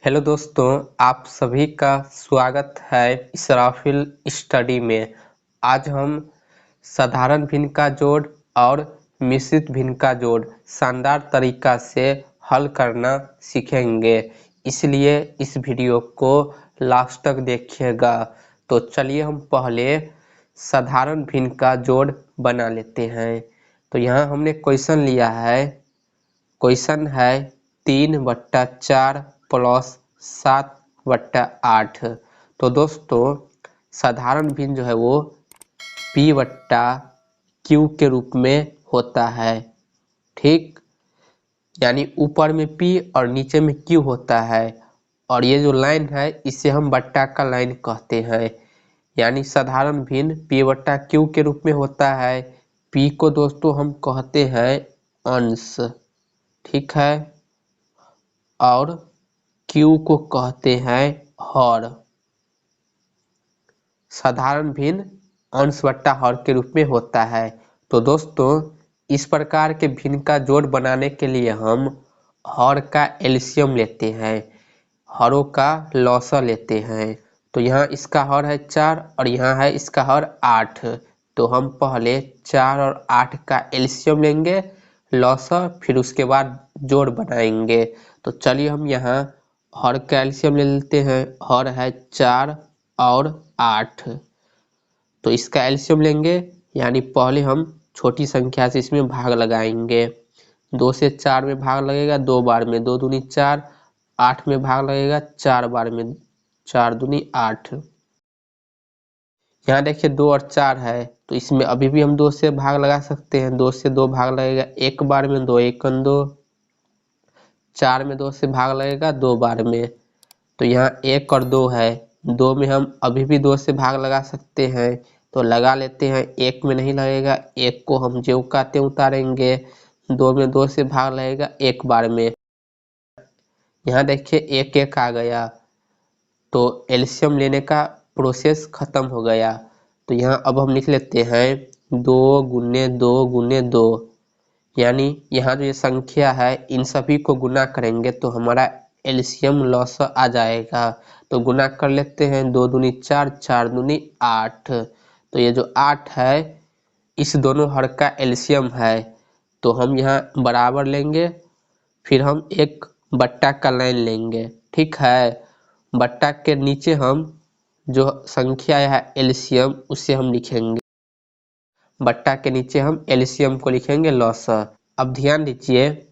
Hello दोस्तों, आप सभी का स्वागत है इसराफिल स्टडी में। आज हम साधारण भिन्न का जोड़ और मिश्रित भिन्न का जोड़ शानदार तरीका से हल करना सीखेंगे, इसलिए इस वीडियो को लास्ट तक देखिएगा। तो चलिए हम पहले साधारण भिन्न का जोड़ बना लेते हैं। तो यहाँ हमने क्वेश्चन लिया है, क्वेश्चन है 3/4 प्लस 7/8। तो दोस्तों साधारण भिन्न जो है वो P/Q के रूप में होता है, ठीक। यानी ऊपर में P और नीचे में Q होता है, और ये जो लाइन है इसे हम बट्टा का लाइन कहते हैं। यानी साधारण भिन्न P/Q के रूप में होता है। P को दोस्तों हम कहते हैं अंश, ठीक है, और Q को कहते हैं हर। साधारण भिन्न अंश बट्टा हर के रूप में होता है। तो दोस्तों इस प्रकार के भिन्न का जोड़ बनाने के लिए हम हर का एलसीएम लेते हैं, हरों का लॉसा लेते हैं। तो यहाँ इसका हर है 4 और यहाँ है इसका हर 8। तो हम पहले 4 और 8 का एलसीएम लेंगे, लॉसा, फिर उसके बाद जोड़ बनाएंगे। तो चलिए हम यहाँ हर का एलसीएम ले लेते हैं। हर है 4 और 8। तो इसका एलसीएम लेंगे, यानी पहले हम छोटी संख्या से इसमें भाग लगाएंगे। 2 से 4 में भाग लगेगा 2 बार में, 2 दूनी 4। 8 में भाग लगेगा 4 बार में, 4 दूनी 8। यहाँ देखिए 2 और 4 है, तो इसमें अभी भी हम 2 से भाग लगा सकते हैं। 2 से 2 भाग लगेगा 1 बार में, 2 1 2। 4 में 2 से भाग लगेगा 2 बार में। तो यहाँ 1 और 2 है, 2 में हम अभी भी 2 से भाग लगा सकते हैं, तो लगा लेते हैं। 1 में नहीं लगेगा, 1 को हम ज्यों का त्यों उतारेंगे। 2 में 2 से भाग लगेगा 1 बार में। यहाँ देखिए 1 1 आ गया, तो एलसीएम लेने का प्रोसेस खत्म हो गया। तो यहाँ अब हम लिख लेते हैं 2 गुने 2 गुने 2। यानी यहाँ जो ये संख्या है इन सभी को गुना करेंगे तो हमारा एलसीएम लॉस आ जाएगा। तो गुना कर लेते हैं, 2 दूनी 4, 4 दूनी 8। तो ये जो 8 है इस दोनों हर का एलसीएम है, तो हम यहाँ बराबर लेंगे, फिर हम एक बट्टा का लाइन लेंगे, ठीक है। बट्टा के नीचे हम जो संख्या है एलसीएम उसे हम लिखेंगे, बट्टा के नीचे हम एलसीएम को लिखेंगे लॉस। अब ध्यान दीजिए,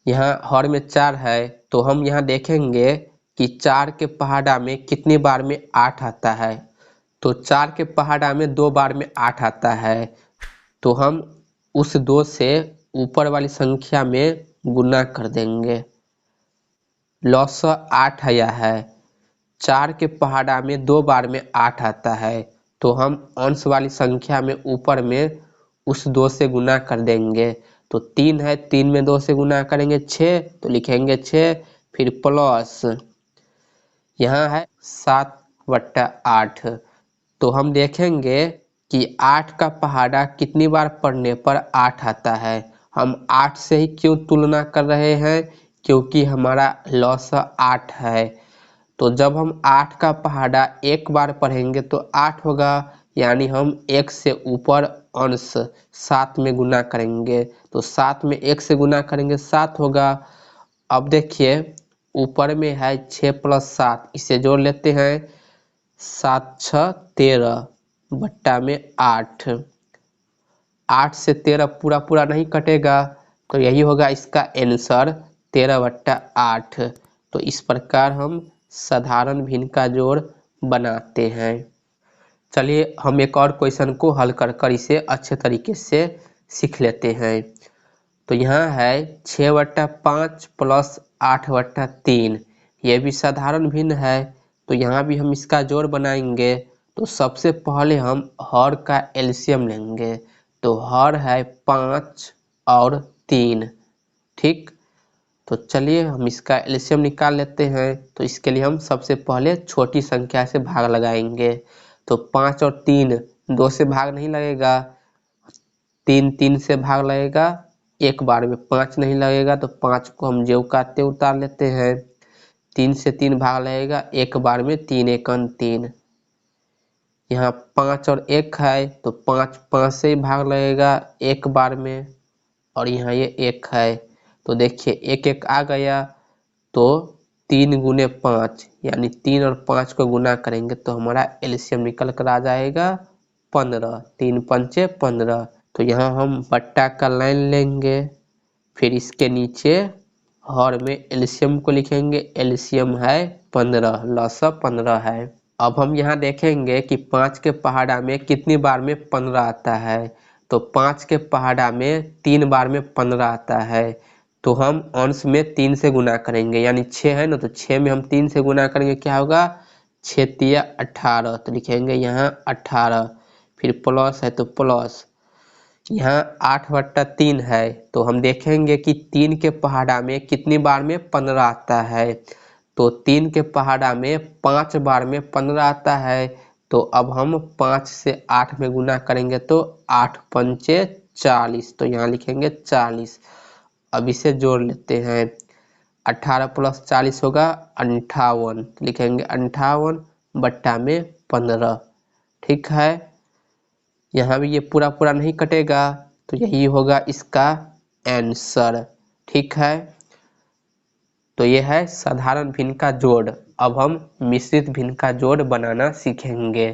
यहाँ हर में 4 है, तो हम यहाँ देखेंगे कि 4 के पहाड़ा में कितनी बार में 8 आता है। तो 4 के पहाड़ा में 2 बार में 8 आता है, तो हम उस 2 से ऊपर वाली संख्या में गुना कर देंगे। लॉस 8 आया है, 4 के पहाड़ा में 2 बार में 8 आता है, तो हम अंश वाली संख्या में ऊपर में उस 2 से गुना कर देंगे। तो 3 है, 3 में 2 से गुना करेंगे 6, तो लिखेंगे 6, फिर प्लस यहाँ है 7/8। तो हम देखेंगे कि 8 का पहाड़ा कितनी बार पढ़ने पर 8 आता है। हम 8 से ही क्यों तुलना कर रहे हैं, क्योंकि हमारा लॉस 8 है। तो जब हम 8 का पहाड़ा एक बार पढ़ेंगे तो 8 होगा, यानी हम 1 से ऊपर अंश 7 में गुना करेंगे, तो 7 में 1 से गुना करेंगे 7 होगा। अब देखिए ऊपर में है 6 + 7, इसे जोड़ लेते हैं। 7 6 13 बट्टा में 8। 8 से 13 पूरा पूरा नहीं कटेगा, तो यही होगा इसका आंसर 13/8। तो इस प्रकार हम साधारण भिन्न का जोड़ बनाते हैं। चलिए हम एक और क्वेश्चन को हल कर इसे अच्छे तरीके से सीख लेते हैं। तो यहाँ है 6/5 + 8/3, यह भी साधारण भिन्न है। तो यहाँ भी हम इसका जोड़ बनाएंगे। तो सबसे पहले हम हर का एलसीएम लेंगे। तो हर है 5 और 3, ठीक। तो चलिए हम इसका एलसीएम निकाल लेते हैं। तो इसके लिए हम सबसे पहले छोटी संख्या से भाग लगाएंगे। तो 5 और 3, 2 से भाग नहीं लगेगा, 3 3 से भाग लगेगा एक बार में, 5 नहीं लगेगा, तो 5 को हम ज्यों का त्यों उतार लेते हैं। 3 से 3 भाग लगेगा एक बार में, 3 एकन 3। यहाँ 5 और 1 है तो 5 से ही भाग लगेगा एक बार में, और यहाँ ये 1 है तो देखिए 1 1 आ गया, तो 3 गुने 5 यानी 3 और 5 को गुना करेंगे तो हमारा एलसीएम निकल कर आ जाएगा 15। 3 पंचे 15। तो यहाँ हम बट्टा का लाइन लेंगे, फिर इसके नीचे हर में एलसीएम को लिखेंगे। एलसीएम है 15, लसा 15 है। अब हम यहाँ देखेंगे कि 5 के पहाड़ा में कितनी बार में 15 आता है। तो 5 के पहाड़ा में 3 बार में 15 आता है, तो हम अंश में 3 से गुना करेंगे, यानी 6 है ना, तो 6 में हम 3 से गुना करेंगे, क्या होगा 6 तिया 18, तो लिखेंगे यहाँ 18। फिर प्लस है तो प्लस, यहाँ 8/3 है, तो हम देखेंगे कि 3 के पहाड़ा में कितनी बार में 15 आता है। तो 3 के पहाड़ा में 5 बार में 15 आता है, तो अब हम 5 से 8 में गुना करेंगे तो 8 पंचे 40, तो यहाँ लिखेंगे 40। अब इसे जोड़ लेते हैं, 18 + 40 होगा 58, लिखेंगे 58 बट्टा में 15। ठीक है, यहाँ भी ये पूरा पूरा नहीं कटेगा, तो यही होगा इसका आंसर। ठीक है, तो ये है साधारण भिन्न का जोड़। अब हम मिश्रित भिन्न का जोड़ बनाना सीखेंगे।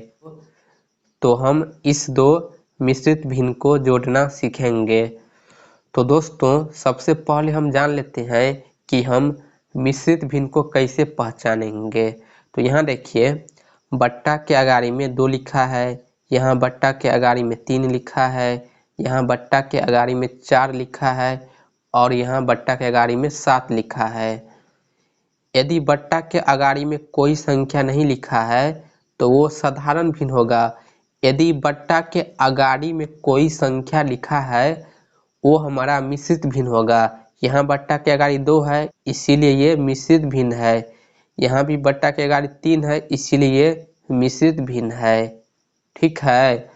तो हम इस दो मिश्रित भिन्न को जोड़ना सीखेंगे। तो दोस्तों सबसे पहले हम जान लेते हैं कि हम मिश्रित भिन्न को कैसे पहचानेंगे। तो यहाँ देखिए, बट्टा के अगाड़ी में 2 लिखा है, यहाँ बट्टा के अगाड़ी में 3 लिखा है, यहाँ बट्टा के अगाड़ी में 4 लिखा है, और यहाँ बट्टा के अगाड़ी में 7 लिखा है। यदि बट्टा के अगाड़ी में कोई संख्या नहीं लिखा है तो वो साधारण भिन्न होगा। यदि बट्टा के अगाड़ी में कोई संख्या लिखा है वो हमारा मिश्रित भिन्न होगा। यहाँ बट्टा के अगाड़ी 2 है इसीलिए ये मिश्रित भिन्न है। यहाँ भी बट्टा के अगाड़ी 3 है इसीलिए ये मिश्रित भिन्न है। ठीक है,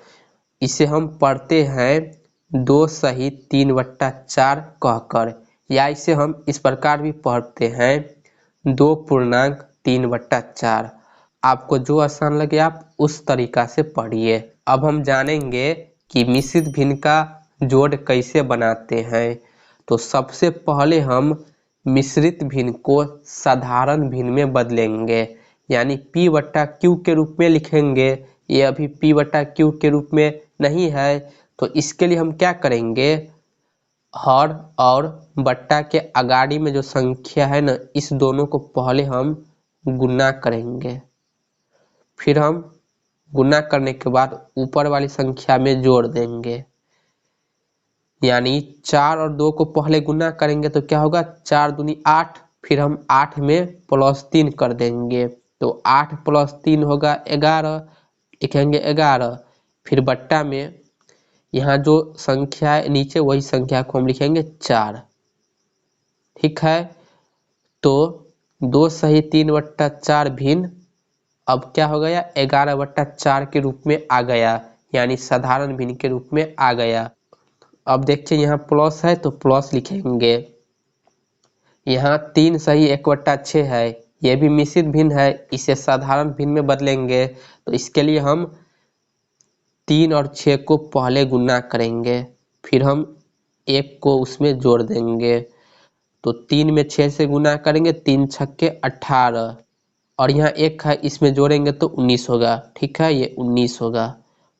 इसे हम पढ़ते हैं 2 सहित 3/4 कहकर, या इसे हम इस प्रकार भी पढ़ते हैं 2.3/4। आपको जो आसान लगे आप उस तरीका से पढ़िए। अब हम जानेंगे कि मिश्रित भिन्न का जोड़ कैसे बनाते हैं। तो सबसे पहले हम मिश्रित भिन्न को साधारण भिन्न में बदलेंगे, यानी P/Q के रूप में लिखेंगे। ये अभी P/Q के रूप में नहीं है, तो इसके लिए हम क्या करेंगे, हर और बट्टा के अगाड़ी में जो संख्या है ना, इस दोनों को पहले हम गुना करेंगे, फिर हम गुना करने के बाद ऊपर वाली संख्या में जोड़ देंगे। यानी 4 और 2 को पहले गुना करेंगे तो क्या होगा 4 दूनी 8, फिर हम 8 में +3 कर देंगे, तो 8 + 3 होगा 11, लिखेंगे 11। फिर बट्टा में यहाँ जो संख्या है नीचे वही संख्या को हम लिखेंगे 4। ठीक है, तो 2 सहित 3/4 भिन्न अब क्या हो गया 11/4 के रूप में आ गया, यानी साधारण भिन्न के रूप में आ गया। अब देखिए यहाँ प्लस है तो प्लस लिखेंगे। यहाँ 3 सही 1/6 है, यह भी मिश्रित भिन्न है, इसे साधारण भिन्न में बदलेंगे। तो इसके लिए हम 3 और 6 को पहले गुना करेंगे, फिर हम 1 को उसमें जोड़ देंगे। तो 3 में 6 से गुना करेंगे, 3 छक्के 18, और यहाँ 1 है इसमें जोड़ेंगे तो 19 होगा। ठीक है, ये 19 होगा।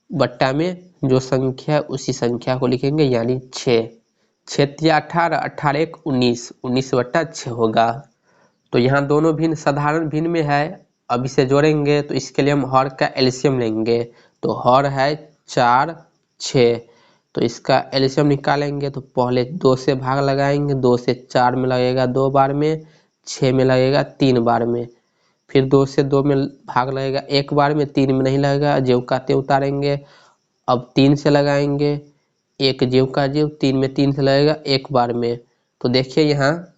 बट्टा में जो संख्या है उसी संख्या को लिखेंगे, यानी 6। 6 तिया 18, 18 1 19, 19/6 होगा। तो यहाँ दोनों भिन्न साधारण भिन्न में है। अब इसे जोड़ेंगे तो इसके लिए हम हर का एलसीएम लेंगे। तो हर है 4 6, तो इसका एलसीएम निकालेंगे तो पहले 2 से भाग लगाएंगे, 2 से 4 में लगेगा 2 बार में, 6 में लगेगा 3 बार में, फिर 2 से 2 में भाग लगेगा 1 बार में, 3 में नहीं लगेगा, ज्यों का त्यों उतारेंगे। अब 3 से लगाएंगे, 1 ज्यों का ज्यों, 3 में 3 से लगेगा 1 बार में। तो देखिए यहाँ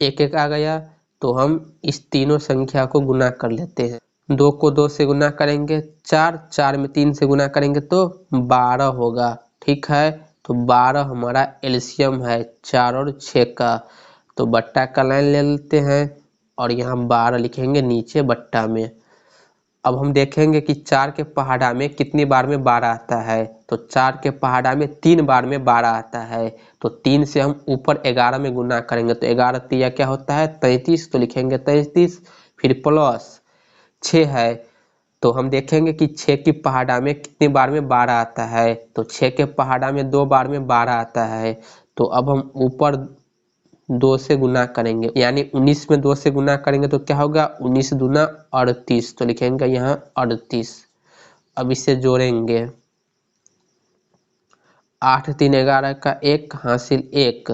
1 1 आ गया, तो हम इस तीनों संख्या को गुना कर लेते हैं। 2 को 2 से गुना करेंगे 4, 4 में 3 से गुना करेंगे तो 12 होगा। ठीक है, तो 12 हमारा एलसीएम है 4 और 6 का। तो बट्टा का लाइन ले लेते हैं और यहाँ 12 लिखेंगे नीचे बट्टा में। अब हम देखेंगे कि 4 के पहाड़ा में कितनी बार में 12 आता है। तो 4 के पहाड़ा में 3 बार में 12 आता है। तो 3 से हम ऊपर 11 में गुना करेंगे तो 11 तिया क्या होता है 33। तो लिखेंगे 33, फिर प्लस 6 है। तो हम देखेंगे कि 6 की पहाड़ा में कितनी बार में 12 आता है। तो 6 के पहाड़ा में 2 बार में 12 आता है। तो अब हम ऊपर 2 से गुना करेंगे, यानी 19 में 2 से गुना करेंगे तो क्या होगा 19 दूना 38। तो लिखेंगे यहाँ 38। अब इसे जोड़ेंगे, 8 3 11 का 1 हासिल 1,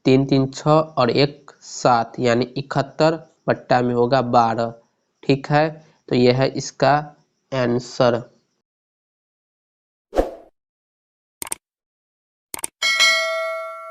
3 3 6 और 1 7, यानी 71 बट्टा में होगा 12। ठीक है, तो यह है इसका आंसर।